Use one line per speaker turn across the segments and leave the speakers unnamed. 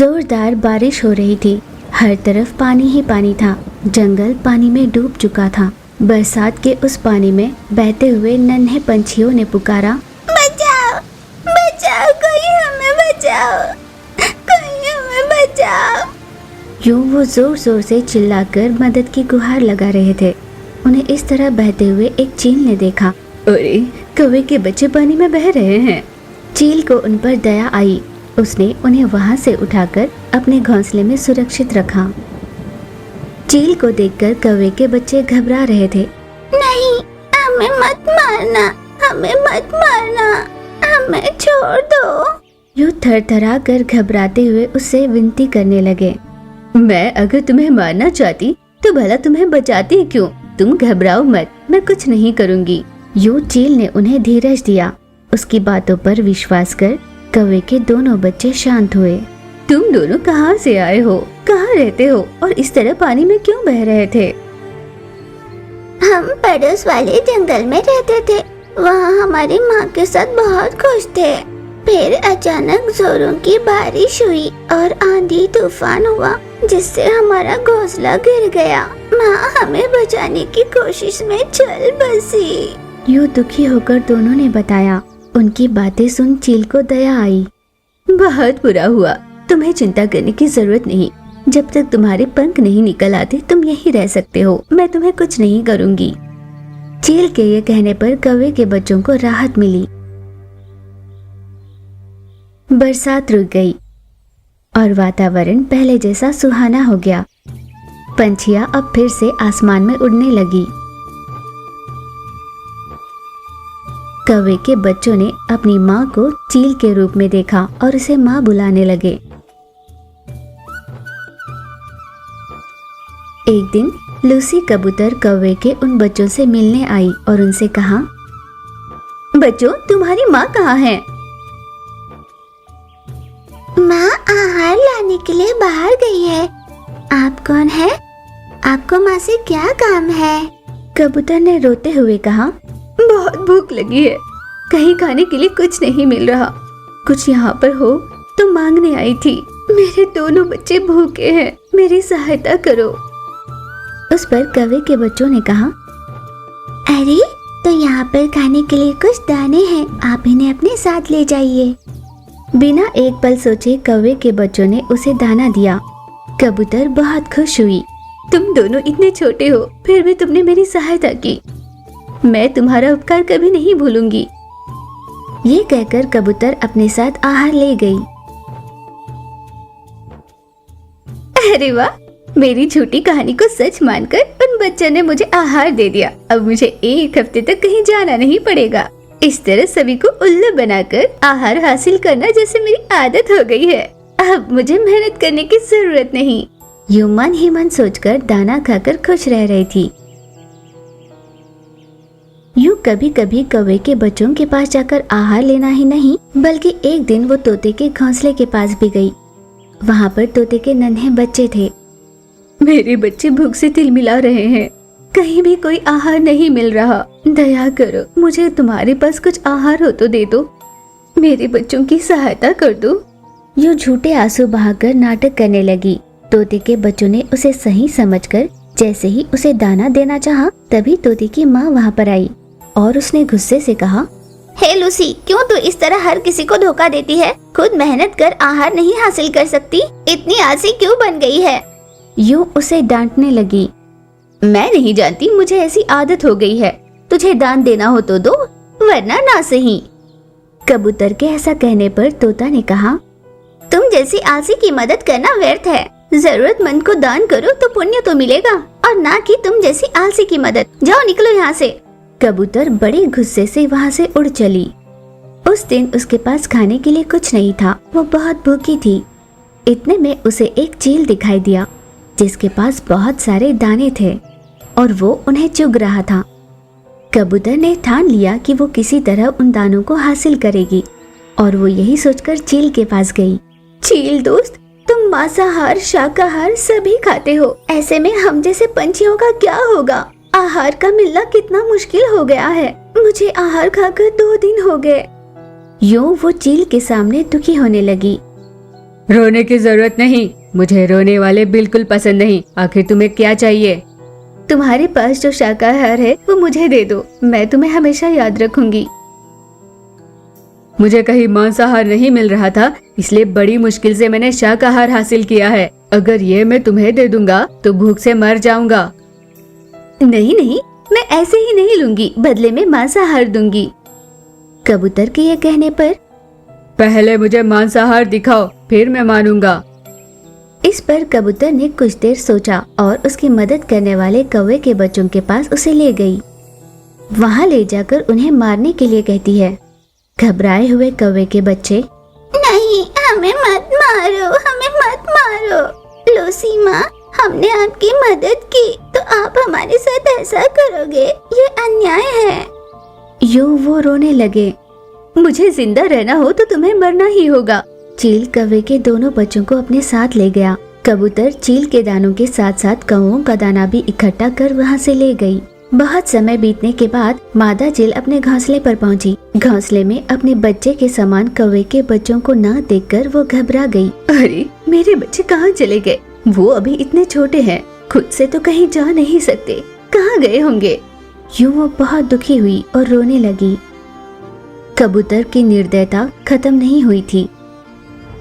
जोरदार बारिश हो रही थी। हर तरफ पानी ही पानी था। जंगल पानी में डूब चुका था। बरसात के उस पानी में बहते हुए नन्हे पंछियों ने पुकारा,
बचाओ बचाओ, कोई हमें बचाओ, कोई हमें बचाओ।
यूं वो जोर जोर से चिल्लाकर मदद की गुहार लगा रहे थे। उन्हें इस तरह बहते हुए एक चील ने देखा। अरे, कौवे के बच्चे पानी में बह रहे हैं। चील को उन पर दया आई। उसने उन्हें वहां से उठाकर अपने घोंसले में सुरक्षित रखा। चील को देखकर कौवे के बच्चे घबरा रहे थे।
नहीं, हमें मत मारना, हमें मत मारना, हमें छोड़ दो।
यूं थरथरा कर घबराते हुए उससे विनती करने लगे। मैं अगर तुम्हें मारना चाहती तो भला तुम्हें बचाती क्यों? तुम घबराओ मत, मैं कुछ नहीं करूंगी। यूं चील ने उन्हें धीरज दिया। उसकी बातों पर विश्वास कर कौवे के दोनों बच्चे शांत हुए। तुम दोनों कहाँ से आए हो? कहाँ रहते हो? और इस तरह पानी में क्यों बह रहे थे?
हम पड़ोस वाले जंगल में रहते थे। वहाँ हमारी माँ के साथ बहुत खुश थे। फिर अचानक जोरों की बारिश हुई और आंधी तूफान हुआ, जिससे हमारा घोंसला गिर गया। माँ हमें बचाने की कोशिश में चल बसी।
यूं दुखी होकर दोनों ने बताया। उनकी बातें सुन चील को दया आई। बहुत बुरा हुआ। तुम्हें चिंता करने की जरूरत नहीं। जब तक तुम्हारे पंख नहीं निकल आते तुम यहीं रह सकते हो। मैं तुम्हें कुछ नहीं करूंगी। चील के ये कहने पर कौवे के बच्चों को राहत मिली। बरसात रुक गई और वातावरण पहले जैसा सुहाना हो गया। पंछियां अब फिर से आसमान में उड़ने लगी। कौवे के बच्चों ने अपनी माँ को चील के रूप में देखा और उसे माँ बुलाने लगे। एक दिन लूसी कबूतर कौवे के उन बच्चों से मिलने आई और उनसे कहा, बच्चों, तुम्हारी माँ कहाँ है?
माँ आहार लाने के लिए बाहर गई है। आप कौन है? आपको माँ से क्या काम है?
कबूतर ने रोते हुए कहा, बहुत भूख लगी है। कहीं खाने के लिए कुछ नहीं मिल रहा। कुछ यहाँ पर हो तो मांगने आई थी। मेरे दोनों बच्चे भूखे हैं, मेरी सहायता करो। उस पर कौवे के बच्चों ने कहा,
अरे, तो यहाँ पर खाने के लिए कुछ दाने हैं, आप इन्हें अपने साथ ले जाइए।
बिना एक पल सोचे कौवे के बच्चों ने उसे दाना दिया। कबूतर बहुत खुश हुई। तुम दोनों इतने छोटे हो, फिर भी तुमने मेरी सहायता की। मैं तुम्हारा उपकार कभी नहीं भूलूंगी। ये कहकर कबूतर अपने साथ आहार ले गई। अरे वाह, मेरी झूठी कहानी को सच मानकर उन बच्चों ने मुझे आहार दे दिया। अब मुझे एक हफ्ते तक कहीं जाना नहीं पड़ेगा। इस तरह सभी को उल्लू बनाकर आहार हासिल करना जैसे मेरी आदत हो गई है। अब मुझे मेहनत करने की जरूरत नहीं। यूं मन ही मन सोचकर दाना खाकर खुश रह रही थी। यूं कभी कभी कौवे के बच्चों के पास जाकर आहार लेना ही नहीं, बल्कि एक दिन वो तोते के घोंसले के पास भी गई। वहाँ पर तोते के नन्हे बच्चे थे। मेरे बच्चे भूख से तिलमिला रहे हैं। कहीं भी कोई आहार नहीं मिल रहा। दया करो, मुझे तुम्हारे पास कुछ आहार हो तो दे दो। मेरे बच्चों की सहायता कर दो। यूं झूठे आंसू बहाकर नाटक करने लगी। तोते के बच्चों ने उसे सही समझकर जैसे ही उसे दाना देना चाहा, तभी तोते की माँ वहाँ पर आई और उसने गुस्से से कहा,
हे लूसी, क्यों तू इस तरह हर किसी को धोखा देती है? खुद मेहनत कर आहार नहीं हासिल कर सकती? इतनी आलसी क्यों बन गई है?
यूं उसे डांटने लगी। मैं नहीं जानती, मुझे ऐसी आदत हो गई है। तुझे दान देना हो तो दो, वरना ना सही। कबूतर के ऐसा कहने पर तोता ने कहा,
तुम जैसी आलसी की मदद करना व्यर्थ है। जरूरतमंद को दान करो तो पुण्य तो मिलेगा, और ना कि तुम जैसी आलसी की मदद। जाओ, निकलो यहाँ से।
कबूतर बड़े गुस्से से वहाँ से उड़ चली। उस दिन उसके पास खाने के लिए कुछ नहीं था। वो बहुत भूखी थी। इतने में उसे एक चील दिखाई दिया, जिसके पास बहुत सारे दाने थे और वो उन्हें चुग रहा था। कबूतर ने ठान लिया कि वो किसी तरह उन दानों को हासिल करेगी और वो यही सोचकर चील के पास गई। चील दोस्त, तुम मांसाहार शाकाहार सभी खाते हो। ऐसे में हम जैसे पंछियों का क्या होगा? आहार का मिलना कितना मुश्किल हो गया है। मुझे आहार खाकर 2 दिन हो गए। यूं वो चील के सामने दुखी होने लगी। रोने की जरूरत नहीं, मुझे रोने वाले बिल्कुल पसंद नहीं। आखिर तुम्हें क्या चाहिए? तुम्हारे पास जो शाकाहार है वो मुझे दे दो, मैं तुम्हें हमेशा याद रखूंगी। मुझे कहीं मांसाहार नहीं मिल रहा था, इसलिए बड़ी मुश्किल से मैंने शाकाहार हासिल किया है। अगर ये मैं तुम्हें दे दूंगा तो भूख से मर जाऊंगा। नहीं नहीं, मैं ऐसे ही नहीं लूंगी, बदले में मांसाहार दूंगी। कबूतर के ये कहने पर पहले मुझे मांसाहार दिखाओ, फिर मैं मानूंगा। इस पर कबूतर ने कुछ देर सोचा और उसकी मदद करने वाले कौवे के बच्चों के पास उसे ले गई। वहाँ ले जाकर उन्हें मारने के लिए कहती है। घबराए हुए कौवे के बच्चे,
नहीं, हमें मत मारो, हमें मत मारो। लूसी माँ, हमने आपकी मदद की तो आप हमारे साथ ऐसा करोगे? ये अन्याय है।
यूं वो रोने लगे। मुझे जिंदा रहना हो तो तुम्हें मरना ही होगा। चील कौवे के दोनों बच्चों को अपने साथ ले गया। कबूतर चील के दानों के साथ साथ कौवों का दाना भी इकट्ठा कर वहाँ से ले गई। बहुत समय बीतने के बाद मादा चील अपने घोंसले पर पहुंची। घोंसले में अपने बच्चे के समान कौवे के बच्चों को न देखकर वो घबरा गई। अरे, मेरे बच्चे कहाँ चले गए? वो अभी इतने छोटे हैं, खुद से तो कहीं जा नहीं सकते, कहाँ गए होंगे? यूं वो बहुत दुखी हुई और रोने लगी। कबूतर की निर्दयता खत्म नहीं हुई थी।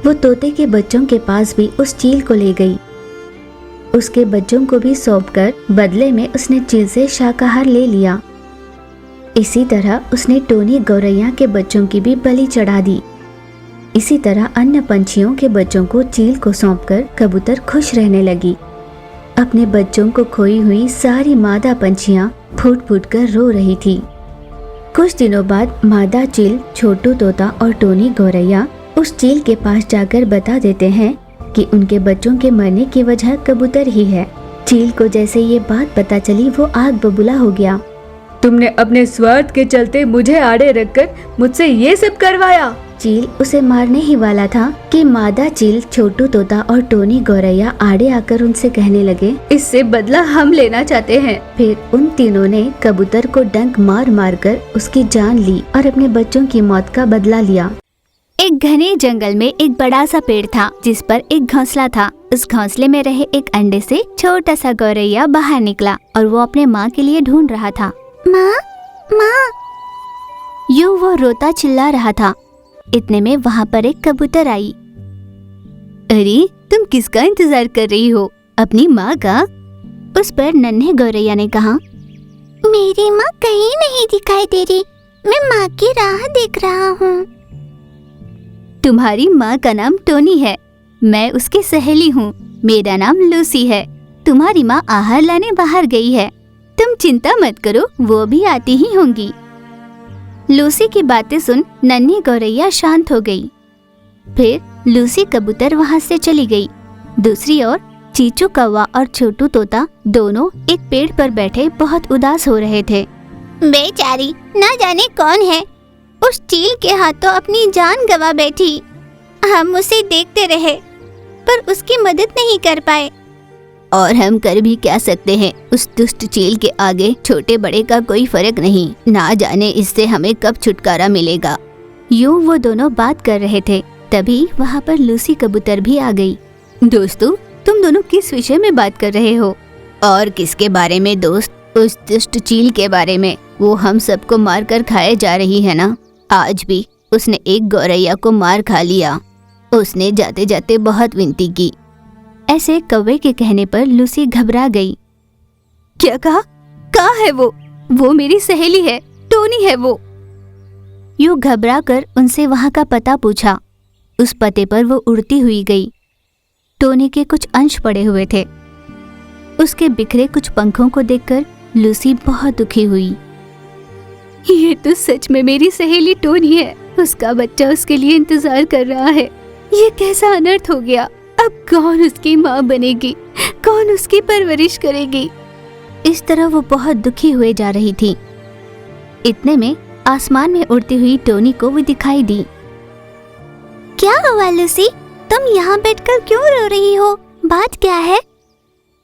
वो तोते के बच्चों के पास भी उस चील को ले गई। उसके बच्चों को भी सौंपकर बदले में उसने चील से शाकाहार ले लिया। इसी तरह उसने टोनी गौरैया के बच्चों की भी बलि चढ़ा दी। इसी तरह अन्य पंछियों के बच्चों को चील को सौंपकर कबूतर खुश रहने लगी। अपने बच्चों को खोई हुई सारी मादा पंछियां फूट फूट कर रो रही थी। कुछ दिनों बाद मादा चील, छोटू तोता और टोनी गौरैया उस चील के पास जाकर बता देते हैं कि उनके बच्चों के मरने की वजह कबूतर ही है। चील को जैसे ये बात पता चली वो आग बबूला हो गया। तुमने अपने स्वार्थ के चलते मुझे आड़े रखकर मुझसे ये सब करवाया। चील उसे मारने ही वाला था कि मादा चील, छोटू तोता और टोनी गौरैया आड़े आकर उनसे कहने लगे, इससे बदला हम लेना चाहते हैं। फिर उन तीनों ने कबूतर को डंक मार मार कर उसकी जान ली और अपने बच्चों की मौत का बदला लिया।
एक घने जंगल में एक बड़ा सा पेड़ था जिस पर एक घोंसला था। उस घोंसले में रहे एक अंडे से छोटा सा गौरैया बाहर निकला और वो अपने माँ के लिए ढूंढ रहा था।
माँ, माँ।
यूं वो रोता चिल्ला रहा था। इतने में वहाँ पर एक कबूतर आई। अरे, तुम किसका इंतजार कर रही हो? अपनी माँ का? उस पर नन्हे गौरैया ने कहा,
मेरी माँ कहीं नहीं दिखाई दे रही, मैं माँ की राह देख रहा हूँ।
तुम्हारी माँ का नाम टोनी है, मैं उसकी सहेली हूँ। मेरा नाम लूसी है। तुम्हारी माँ आहार लाने बाहर गई है, तुम चिंता मत करो, वो भी आती ही होंगी। लूसी की बातें सुन नन्ही गौरैया शांत हो गई। फिर लूसी कबूतर वहाँ से चली गई। दूसरी ओर चीचू कौवा और छोटू तोता दोनों एक पेड़ पर बैठे बहुत उदास हो रहे थे।
बेचारी, ना जाने कौन है, उस चील के हाथों अपनी जान गंवा बैठी। हम उसे देखते रहे पर उसकी मदद नहीं कर पाए।
और हम कर भी क्या सकते हैं? उस दुष्ट चील के आगे छोटे बड़े का कोई फर्क नहीं। ना जाने इससे हमें कब छुटकारा मिलेगा। यूं वो दोनों बात कर रहे थे, तभी वहाँ पर लूसी कबूतर भी आ गई। दोस्तों, तुम दोनों किस विषय में बात कर रहे हो? और किसके बारे में दोस्त? उस दुष्ट चील के बारे में। वो हम सबको मार कर खाए जा रही है ना। आज भी उसने एक गौरैया को मार खा लिया। उसने जाते जाते बहुत विनती की। ऐसे कौवे के कहने पर लूसी घबरा गई। क्या कहा? कहाँ है वो? वो मेरी सहेली है, टोनी है वो। यूं घबरा कर उनसे वहाँ का पता पूछा। उस पते पर वो उड़ती हुई गई। टोनी के कुछ अंश पड़े हुए थे। उसके बिखरे कुछ पंखों को देखकर लूसी बहुत दुखी हुई। ये तो सच में मेरी सहेली टोनी है। उसका बच्चा उसके लिए इंतजार कर रहा है। ये कैसा अनर्थ हो गया। अब कौन उसकी माँ बनेगी? कौन उसकी परवरिश करेगी? इस तरह वो बहुत दुखी हुए जा रही थी। इतने में आसमान में उड़ती हुई टोनी को वो दिखाई दी।
क्या हुआ लूसी? तुम यहाँ बैठकर क्यों रो रही हो? बात क्या है?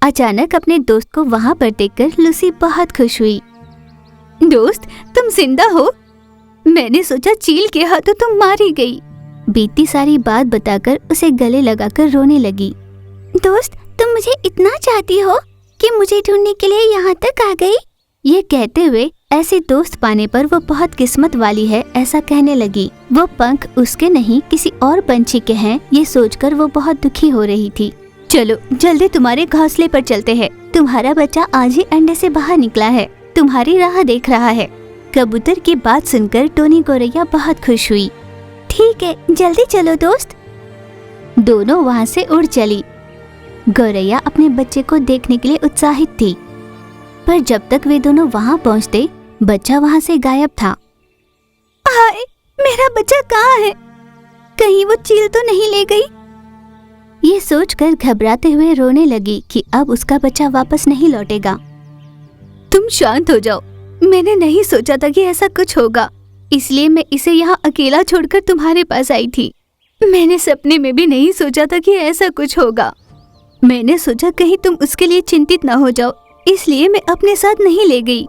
अचानक अपने दोस्त को वहाँ पर देखकर लूसी बहुत खुश हुई। दोस्त, तुम जिंदा हो? मैंने सोचा चील के हाथों तुम मारी गई। बीती सारी बात बताकर उसे गले लगाकर रोने लगी।
दोस्त, तुम मुझे इतना चाहती हो कि मुझे ढूंढने के लिए यहाँ तक आ गई।
ये कहते हुए ऐसे दोस्त पाने पर वो बहुत किस्मत वाली है ऐसा कहने लगी। वो पंख उसके नहीं किसी और पंछी के हैं ये सोचकर वो बहुत दुखी हो रही थी। चलो जल्दी तुम्हारे घोंसले पर चलते हैं। तुम्हारा बच्चा आज ही अंडे से बाहर निकला है, तुम्हारी राह देख रहा है। कबूतर की बात सुनकर टोनी गौरैया बहुत खुश हुई।
ठीक है, जल्दी चलो दोस्त।
दोनों वहाँ से उड़ चली। गौरैया अपने बच्चे को देखने के लिए उत्साहित थी, पर जब तक वे दोनों वहाँ पहुँचते बच्चा वहाँ से गायब था।
हाय, मेरा बच्चा कहाँ है? कहीं वो चील तो नहीं ले गई?
ये सोचकर घबराते हुए रोने लगी कि अब उसका बच्चा वापस नहीं लौटेगा।
तुम शांत हो जाओ, मैंने नहीं सोचा था कि ऐसा कुछ होगा, इसलिए मैं इसे यहाँ अकेला छोड़कर तुम्हारे पास आई थी। मैंने सपने में भी नहीं सोचा था कि ऐसा कुछ होगा। मैंने सोचा कहीं तुम उसके लिए चिंतित न हो जाओ, इसलिए मैं अपने साथ नहीं ले गई।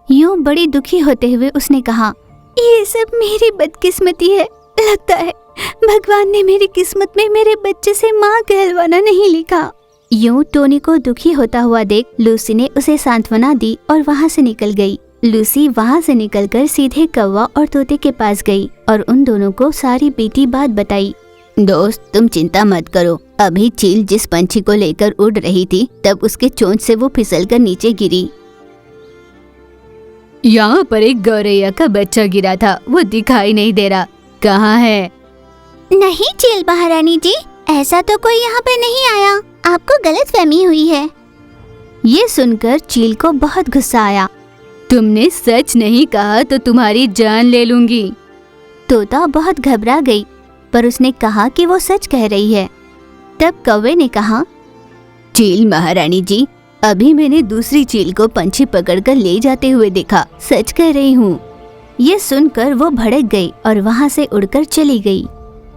यूं बड़ी दुखी होते हुए उसने कहा,
ये सब मेरी बदकिस्मती है। लगता है भगवान ने मेरी किस्मत में मेरे बच्चे से माँ कहलवाना नहीं लिखा।
यूं टोनी को दुखी होता हुआ देख लूसी ने उसे सांत्वना दी और वहाँ से निकल गई। लूसी वहाँ से निकलकर सीधे कौवा और तोते के पास गई और उन दोनों को सारी बीती बात बताई।
दोस्त, तुम चिंता मत करो। अभी चील जिस पंछी को लेकर उड़ रही थी तब उसके चोंच से वो फिसलकर नीचे गिरी।
यहाँ पर एक गौरैया का बच्चा गिरा था, वो दिखाई नहीं दे रहा। कहाँ है?
नहीं चील महारानी जी, ऐसा तो कोई यहाँ पे नहीं आया। आपको गलतफहमी हुई है।
ये सुनकर चील को बहुत गुस्सा आया।
तुमने सच नहीं कहा तो तुम्हारी जान ले लूंगी।
तोता बहुत घबरा गई, पर उसने कहा कि वो सच कह रही है। तब कौवे ने कहा,
चील महारानी जी, अभी मैंने दूसरी चील को पंछी पकड़कर ले जाते हुए देखा, सच कह रही हूँ।
ये सुनकर वो भड़क गई और वहाँ से उड़कर चली गई।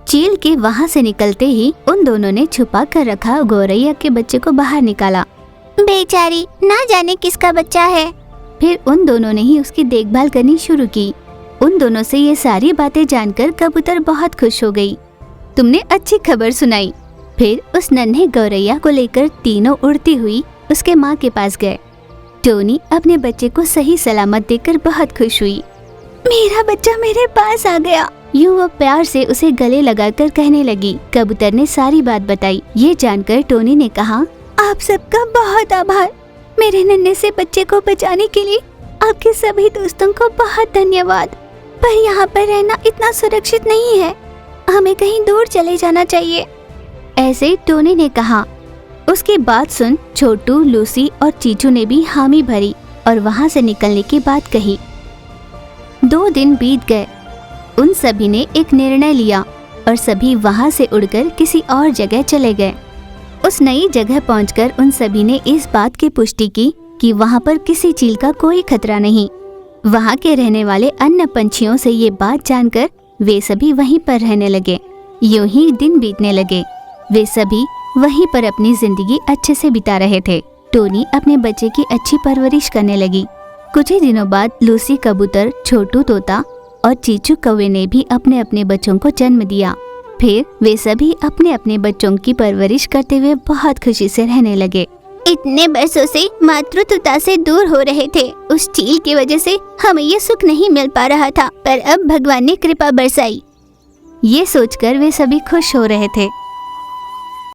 चील के वहाँ से निकलते ही उन दोनों ने छुपा कर रखा गौरैया के बच्चे को बाहर निकाला।
बेचारी, ना जाने किसका बच्चा है।
फिर उन दोनों ने ही उसकी देखभाल करनी शुरू की। उन दोनों से ये सारी बातें जानकर कबूतर बहुत खुश हो गई।
तुमने अच्छी खबर सुनाई।
फिर उस नन्हे गौरैया को लेकर तीनों उड़ती हुई उसके माँ के पास गए। टोनी अपने बच्चे को सही सलामत देखकर बहुत खुश हुई।
मेरा बच्चा मेरे पास आ गया।
यूं वो प्यार से उसे गले लगाकर कहने लगी। कबूतर ने सारी बात बताई। ये जानकर टोनी ने कहा,
आप सबका बहुत आभार। मेरे नन्हे से बच्चे को बचाने के लिए आपके सभी दोस्तों को बहुत धन्यवाद। पर यहाँ पर रहना इतना सुरक्षित नहीं है, हमें कहीं दूर चले जाना चाहिए।
ऐसे टोनी ने कहा। उसकी बात सुन छोटू, लूसी और चीचू ने भी हामी भरी और वहाँ से निकलने की बात कही। 2 दिन बीत गए। उन सभी ने एक निर्णय लिया और सभी वहाँ से उड़कर किसी और जगह चले गए। उस नई जगह पहुंचकर उन सभी ने इस बात की पुष्टि की कि वहाँ पर किसी चील का कोई खतरा नहीं। वहाँ के रहने वाले अन्य पंछियों से ये बात जानकर वे सभी वहीं पर रहने लगे। यूं ही दिन बीतने लगे। वे सभी वहीं पर अपनी जिंदगी अच्छे से बिता रहे थे। टोनी अपने बच्चे की अच्छी परवरिश करने लगी। कुछ ही दिनों बाद लूसी कबूतर, छोटू तोता और चीचू कौवे ने भी अपने अपने बच्चों को जन्म दिया। फिर वे सभी अपने अपने बच्चों की परवरिश करते हुए बहुत खुशी से रहने लगे।
इतने बरसों से मातृत्वता से दूर हो रहे थे। उस चील की वजह से हमें ये सुख नहीं मिल पा रहा था, पर अब भगवान ने कृपा बरसाई।
ये सोचकर वे सभी खुश हो रहे थे।